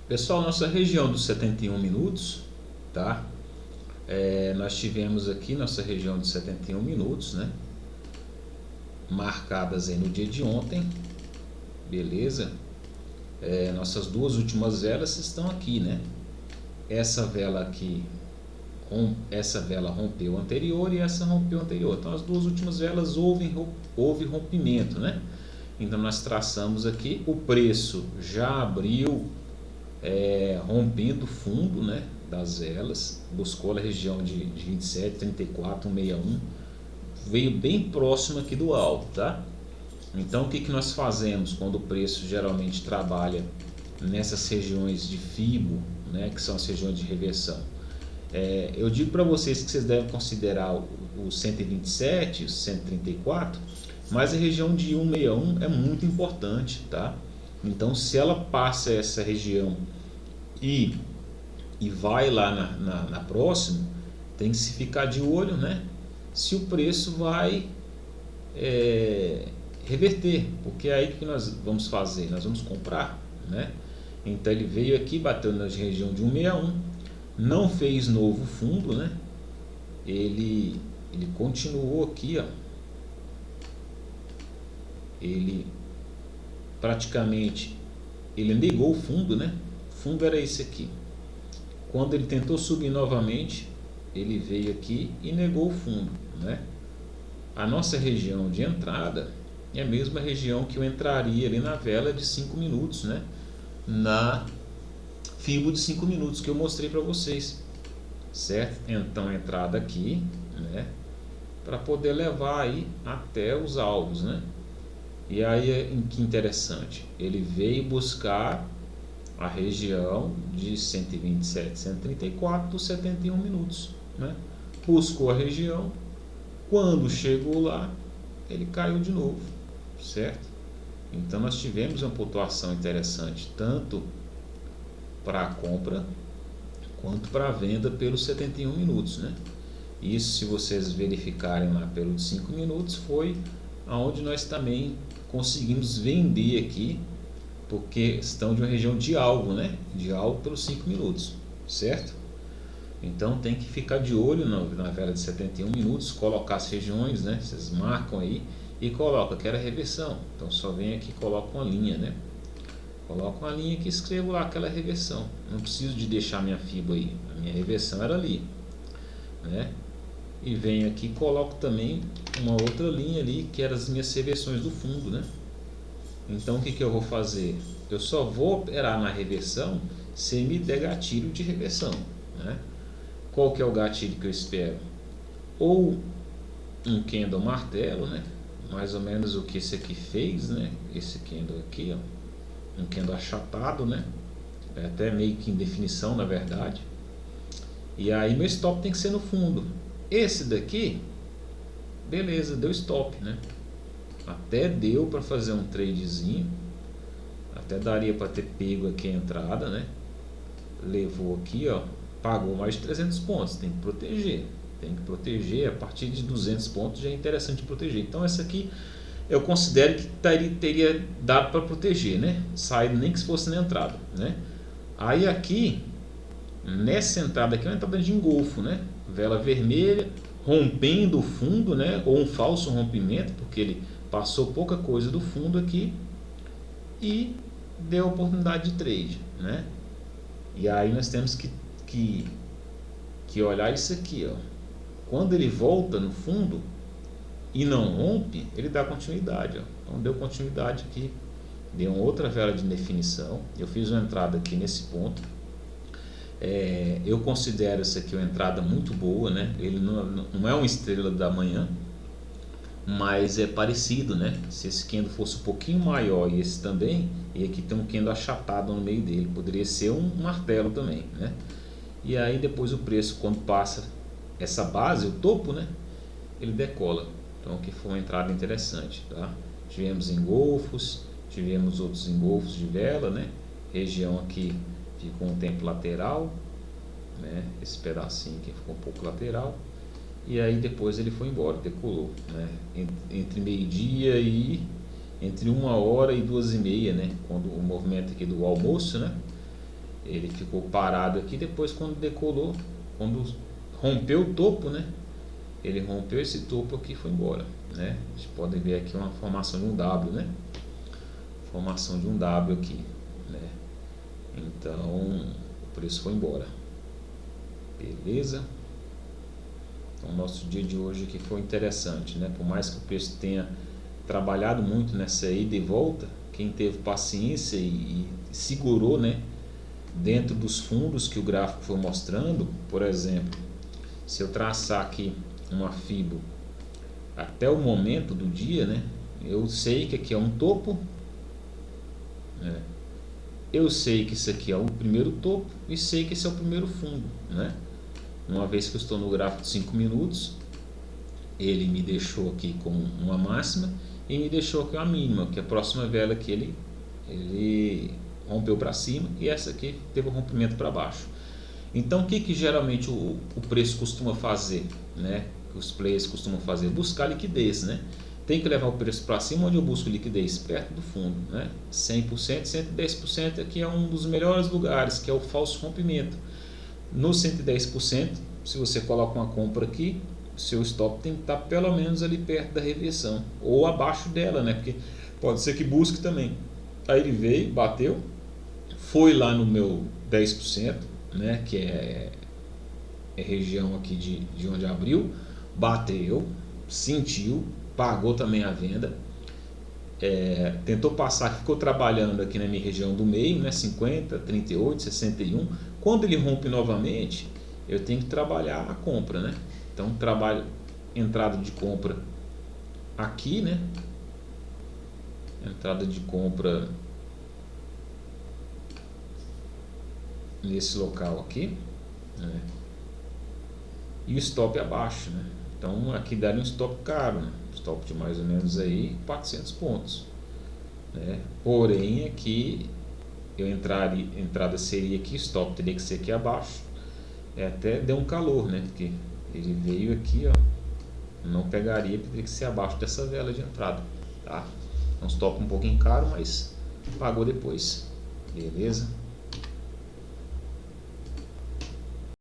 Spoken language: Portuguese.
Pessoal, nossa região dos 71 minutos, tá? Nós tivemos aqui nossa região de 71 minutos, né? Marcadas aí no dia de ontem, beleza? Nossas duas últimas velas estão aqui, né? Essa vela aqui, essa vela rompeu anterior e essa rompeu anterior. Então as duas últimas velas houve rompimento, né? Então nós traçamos aqui, o preço já abriu rompendo o fundo, né, das velas, buscou a região de 27, 34, 161, veio bem próximo aqui do alto, tá? Então o que nós fazemos quando o preço geralmente trabalha nessas regiões de FIBO, né, que são as regiões de reversão? Eu digo para vocês que vocês devem considerar o 127, o 134, mas a região de 161 é muito importante, tá? Então se ela passa essa região e vai lá na próxima, tem que se ficar de olho, né? Se o preço vai reverter, porque é aí que nós vamos fazer, nós vamos comprar, né? Então ele veio aqui, bateu na região de 161, não fez novo fundo, né? Ele continuou aqui, ó. Ele praticamente negou o fundo, né? O fundo era esse aqui. Quando ele tentou subir novamente, ele veio aqui e negou o fundo, né? A nossa região de entrada é a mesma região que eu entraria ali na vela de 5 minutos, né? Na FIBO de 5 minutos que eu mostrei para vocês, certo? Então entrada aqui, né? Para poder levar aí até os alvos, né? E aí que interessante, ele veio buscar a região de 127, 134 dos 71 minutos, né? Buscou a região, quando chegou lá, ele caiu de novo, certo? Então nós tivemos uma pontuação interessante, tanto para a compra, quanto para a venda pelos 71 minutos, né? Isso, se vocês verificarem lá pelo de 5 minutos, foi aonde nós também conseguimos vender aqui, porque estão de uma região de alvo, né? De alvo pelos 5 minutos, certo? Então tem que ficar de olho na vela de 71 minutos, colocar as regiões, né? Vocês marcam aí e coloca que era reversão. Então só vem aqui e coloca uma linha, né? Coloco uma linha que escrevo lá aquela reversão. Não preciso de deixar minha FIBO aí. A minha reversão era ali, né? E venho aqui e coloco também uma outra linha ali que eram as minhas reversões do fundo, né? Então o que eu vou fazer? Eu só vou operar na reversão se me der gatilho de reversão, né? Qual que é o gatilho que eu espero? Ou um candle martelo, né? Mais ou menos o que esse aqui fez, né? Esse candle aqui, ó, um candle achatado, né? É até meio que em definição, na verdade. E aí meu stop tem que ser no fundo. Esse daqui, beleza, deu stop, né? Até deu para fazer um tradezinho, até daria para ter pego aqui a entrada, né? Levou aqui, ó, pagou mais de 300 pontos, tem que proteger, a partir de 200 pontos já é interessante proteger. Então essa aqui eu considero que teria dado para proteger, né? Saído nem que se fosse na entrada, né? Aí aqui, nessa entrada aqui é uma entrada de engolfo, né? Vela vermelha, rompendo o fundo, né? Ou um falso rompimento, porque ele passou pouca coisa do fundo aqui e deu oportunidade de trade, né? E aí nós temos que olhar isso aqui, ó. Quando ele volta no fundo e não rompe, ele dá continuidade, ó. Então deu continuidade aqui, deu uma outra vela de definição. Eu fiz uma entrada aqui nesse ponto. Eu considero essa aqui uma entrada muito boa, né? Ele não é uma estrela da manhã, mas é parecido, né? Se esse candle fosse um pouquinho maior e esse também, e aqui tem um candle achatado no meio dele, poderia ser um martelo também, né? E aí depois o preço, quando passa essa base, o topo, né? Ele decola. Então aqui foi uma entrada interessante, tá? Tivemos engolfos, tivemos outros engolfos de vela, né? Região aqui ficou um tempo lateral, né? Esse pedacinho aqui ficou um pouco lateral. E aí depois ele foi embora, decolou, né? Entre meio-dia e entre 1 hora e 2h30, né? Quando o movimento aqui do almoço, né? ele ficou parado aqui. Depois, quando decolou, quando rompeu o topo, né, ele rompeu esse topo aqui e foi embora, né? A gente pode ver aqui uma formação de um W, né? Formação de um W aqui, né? Então o preço foi embora, beleza? Então nosso dia de hoje aqui foi interessante, né? Por mais que o preço tenha trabalhado muito nessa ida e volta, quem teve paciência e segurou, né, dentro dos fundos que o gráfico foi mostrando. Por exemplo, se eu traçar aqui uma fibo até o momento do dia, né, eu sei que aqui é um topo, né? Eu sei que isso aqui é o primeiro topo e sei que esse é o primeiro fundo, né? Uma vez que eu estou no gráfico de 5 minutos, ele me deixou aqui com uma máxima e me deixou aqui uma mínima, que é a próxima vela que ele rompeu para cima, e essa aqui teve um rompimento para baixo. Então o que geralmente o preço costuma fazer, né? Os players costumam fazer? Buscar liquidez, né? Tem que levar o preço para cima. Onde eu busco liquidez? Perto do fundo, né? 100%, 110% aqui é um dos melhores lugares, que é o falso rompimento. No 110%, se você coloca uma compra aqui, seu stop tem que estar pelo menos ali perto da reversão, ou abaixo dela, né? Porque pode ser que busque também. Aí ele veio, bateu, foi lá no meu 10%, né? Que é região aqui de onde abriu, bateu, sentiu, pagou também a venda, tentou passar, ficou trabalhando aqui na minha região do meio, né? 50, 38, 61. Quando ele rompe novamente, eu tenho que trabalhar a compra, né? Então trabalho entrada de compra aqui, né? Entrada de compra nesse local aqui, né? E o stop abaixo, né? Então aqui daria um stop caro, né? Stop de mais ou menos aí 400 pontos, né? Porém aqui eu entrada seria aqui, stop teria que ser aqui abaixo. Até deu um calor, né? Porque ele veio aqui, ó, não pegaria, teria que ser abaixo dessa vela de entrada, tá? É um stop um pouquinho caro, mas pagou depois, beleza?